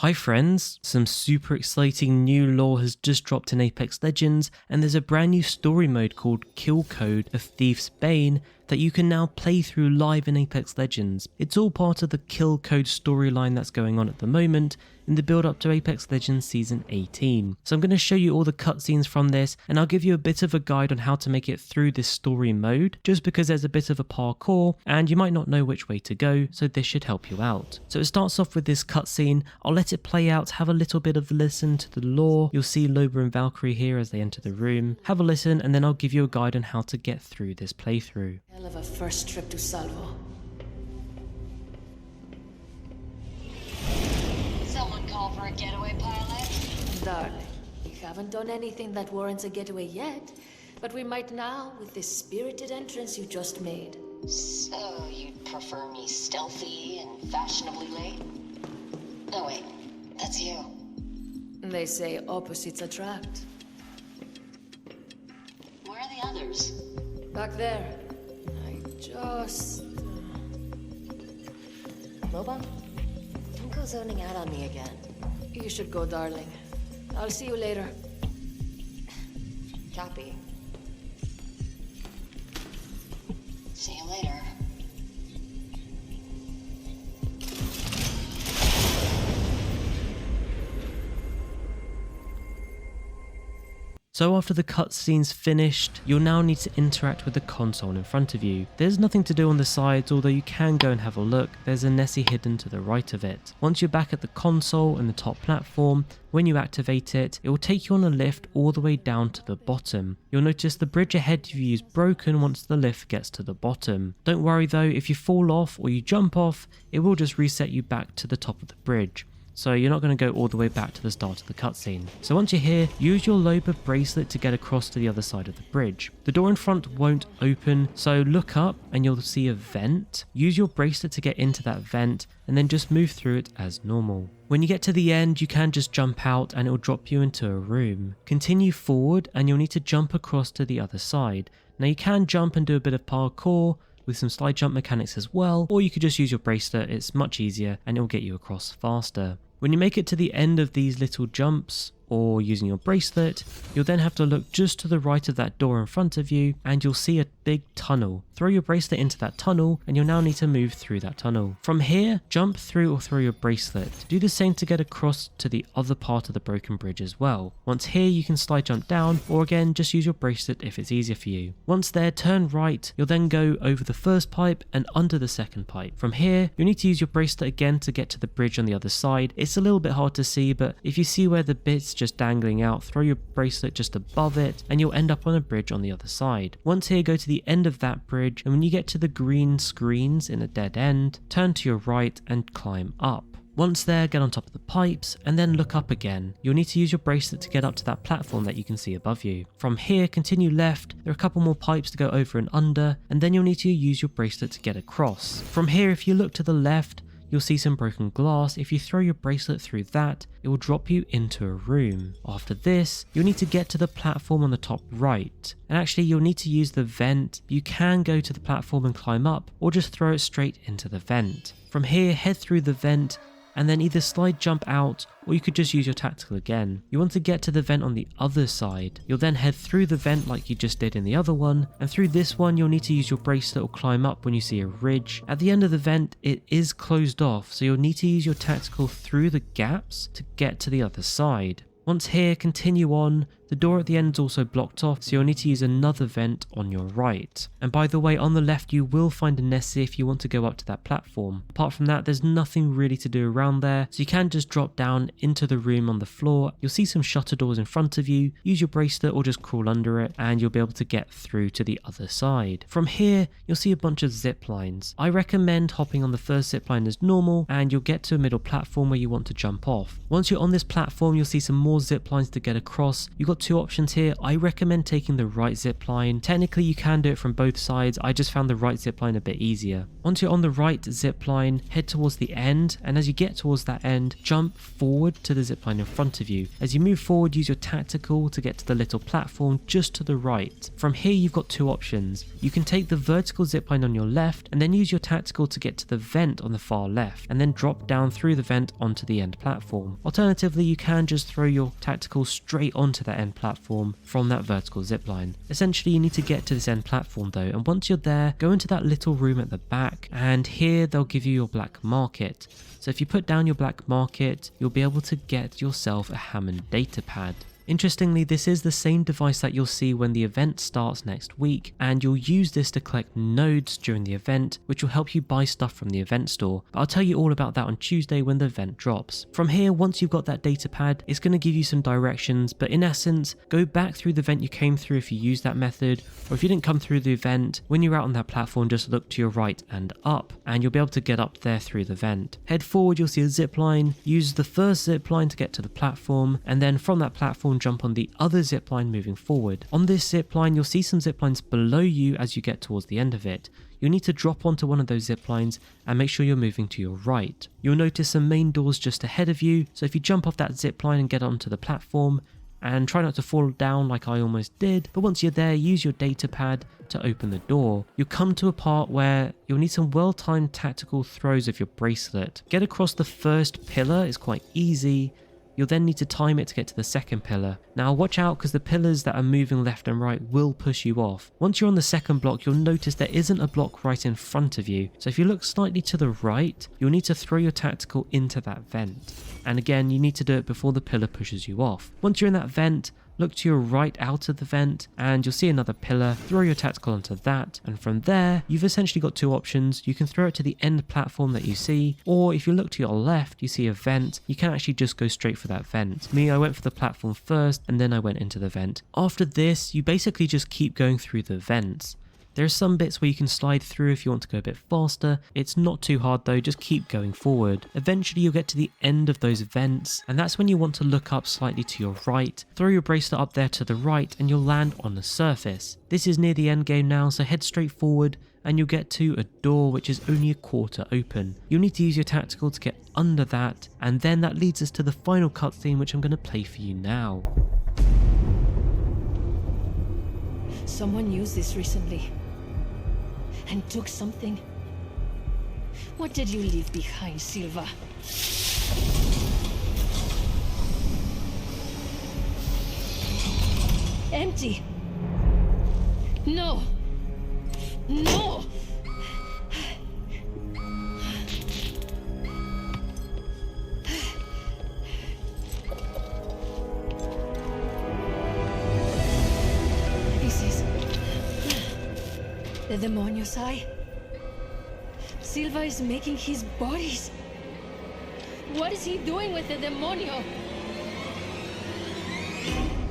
Hi friends, some super exciting new lore has just dropped in Apex Legends, and there's a brand new story mode called Kill Code of Thief's Bane that you can now play through live in Apex Legends. It's all part of the Kill Code storyline that's going on at the moment in the build up to Apex Legends Season 18. So I'm going to show you all the cutscenes from this, and I'll give you a bit of a guide on how to make it through this story mode, just because there's a bit of a parkour and you might not know which way to go, so this should help you out. So it starts off with this cutscene. I'll let it play out, have a little bit of a listen to the lore. You'll see Loba and Valkyrie here as they enter the room. Have a listen and then I'll give you a guide on how to get through this playthrough. Hell of a first trip to Salvo. Someone call for a getaway pilot? Darling, we haven't done anything that warrants a getaway yet, but we might now with this spirited entrance you just made. So you'd prefer me stealthy and fashionably late? Oh wait, that's you. They say opposites attract. Where are the others? Back there. I just... Loba? Don't go zoning out on me again. You should go, darling. I'll see you later. Copy. See you later. So after the cutscene's finished, you'll now need to interact with the console in front of you. There's nothing to do on the sides, although you can go and have a look. There's a Nessie hidden to the right of it. Once you're back at the console and the top platform, when you activate it, it will take you on a lift all the way down to the bottom. You'll notice the bridge ahead of you is broken once the lift gets to the bottom. Don't worry though, if you fall off or you jump off, it will just reset you back to the top of the bridge. So you're not going to go all the way back to the start of the cutscene. So once you're here, use your Loba bracelet to get across to the other side of the bridge. The door in front won't open, so look up and you'll see a vent. Use your bracelet to get into that vent and then just move through it as normal. When you get to the end, you can just jump out and it will drop you into a room. Continue forward and you'll need to jump across to the other side. Now you can jump and do a bit of parkour with some slide jump mechanics as well, or you could just use your bracelet. It's much easier and it will get you across faster. When you make it to the end of these little jumps, or using your bracelet, you'll then have to look just to the right of that door in front of you and you'll see a big tunnel. Throw your bracelet into that tunnel and you'll now need to move through that tunnel. From here, jump through or throw your bracelet. Do the same to get across to the other part of the broken bridge as well. Once here, you can slide jump down, or again, just use your bracelet if it's easier for you. Once there, turn right. You'll then go over the first pipe and under the second pipe. From here, you'll need to use your bracelet again to get to the bridge on the other side. It's a little bit hard to see, but if you see where the bit's just dangling out, throw your bracelet just above it and you'll end up on a bridge on the other side. Once here, go to the end of that bridge, and when you get to the green screens in a dead end, turn to your right and climb up. Once there, get on top of the pipes and then look up again. You'll need to use your bracelet to get up to that platform that you can see above you. From here, continue left. There are a couple more pipes to go over and under, and then you'll need to use your bracelet to get across. From here, if you look to the left, you'll see some broken glass. If you throw your bracelet through that, it will drop you into a room. After this, you'll need to get to the platform on the top right. And actually, you'll need to use the vent. You can go to the platform and climb up, or just throw it straight into the vent. From here, head through the vent, and then either slide jump out, or you could just use your tactical again. You want to get to the vent on the other side. You'll then head through the vent like you just did in the other one, and through this one you'll need to use your bracelet or climb up when you see a ridge. At the end of the vent, it is closed off, so you'll need to use your tactical through the gaps to get to the other side. Once here, continue on. The door at the end is also blocked off, so you'll need to use another vent on your right. And by the way, on the left you will find a Nessie if you want to go up to that platform. Apart from that, there's nothing really to do around there, so you can just drop down into the room on the floor. You'll see some shutter doors in front of you. Use your bracelet or just crawl under it and you'll be able to get through to the other side. From here, you'll see a bunch of zip lines. I recommend hopping on the first zip line as normal and you'll get to a middle platform where you want to jump off. Once you're on this platform, you'll see some more zip lines to get across. You've got got two options here. I recommend taking the right zipline. Technically you can do it from both sides, I just found the right zipline a bit easier. Once you're on the right zipline, head towards the end, and as you get towards that end, jump forward to the zipline in front of you. As you move forward, use your tactical to get to the little platform just to the right. From here you've got two options. You can take the vertical zipline on your left and then use your tactical to get to the vent on the far left and then drop down through the vent onto the end platform. Alternatively, you can just throw your tactical straight onto that end platform from that vertical zipline. Essentially you need to get to this end platform though, and once you're there, go into that little room at the back, and here they'll give you your black market. So if you put down your black market, you'll be able to get yourself a Hammond datapad. Interestingly, this is the same device that you'll see when the event starts next week, and you'll use this to collect nodes during the event, which will help you buy stuff from the event store. But I'll tell you all about that on Tuesday when the event drops. From here, once you've got that datapad, it's going to give you some directions, but in essence, go back through the event you came through if you use that method, or if you didn't come through the event, when you're out on that platform, just look to your right and up, and you'll be able to get up there through the vent. Head forward, you'll see a zip line, use the first zip line to get to the platform, and then from that platform, jump on the other zip line moving forward. On this zip line, you'll see some zip lines below you as you get towards the end of it. You'll need to drop onto one of those zip lines and make sure you're moving to your right. You'll notice some main doors just ahead of you, so if you jump off that zip line and get onto the platform, and try not to fall down like I almost did, but once you're there, use your datapad to open the door. You'll come to a part where you'll need some well-timed tactical throws of your bracelet. Get across the first pillar is quite easy. You'll then need to time it to get to the second pillar. Now watch out, because the pillars that are moving left and right will push you off. Once you're on the second block, you'll notice there isn't a block right in front of you. So if you look slightly to the right, you'll need to throw your tactical into that vent. And again, you need to do it before the pillar pushes you off. Once you're in that vent, look to your right out of the vent and you'll see another pillar. Throw your tactical onto that, and from there you've essentially got two options. You can throw it to the end platform that you see, or if you look to your left you see a vent, you can actually just go straight for that vent. Me, I went for the platform first and then I went into the vent. After this, you basically just keep going through the vents. There are some bits where you can slide through if you want to go a bit faster. It's not too hard though, just keep going forward. Eventually you'll get to the end of those vents, and that's when you want to look up slightly to your right. Throw your bracelet up there to the right and you'll land on the surface. This is near the end game now, so head straight forward and you'll get to a door which is only a quarter open. You'll need to use your tactical to get under that, and then that leads us to the final cutscene, which I'm going to play for you now. Someone used this recently and took something. What did you leave behind, Silva? Empty. No. No. This is the demonio's eye. Silva is making his bodies. What is he doing with the demonio?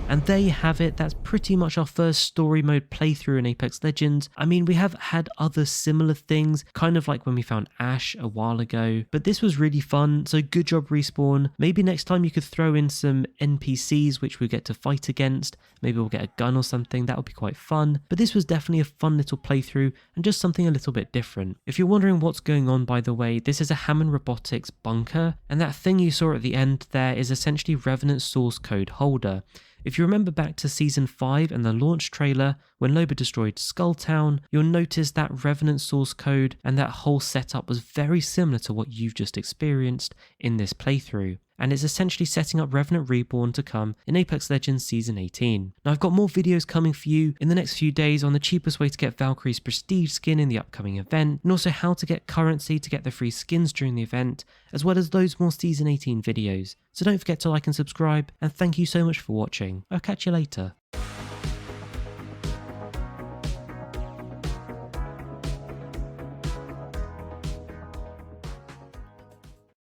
And there you have it, that's pretty much our first story mode playthrough in Apex Legends. I mean, we have had other similar things, kind of like when we found Ash a while ago, but this was really fun, so good job Respawn. Maybe next time you could throw in some NPCs which we get to fight against, maybe we'll get a gun or something, that would be quite fun. But this was definitely a fun little playthrough and just something a little bit different. If you're wondering what's going on, by the way, this is a Hammond Robotics bunker, and that thing you saw at the end there is essentially Revenant's source code holder. If you remember back to Season 5 and the launch trailer, when Loba destroyed Skulltown, you'll notice that Revenant source code and that whole setup was very similar to what you've just experienced in this playthrough. And it's essentially setting up Revenant Reborn to come in Apex Legends Season 18. Now I've got more videos coming for you in the next few days on the cheapest way to get Valkyrie's prestige skin in the upcoming event, and also how to get currency to get the free skins during the event, as well as loads more Season 18 videos. So don't forget to like and subscribe, and thank you so much for watching. I'll catch you later.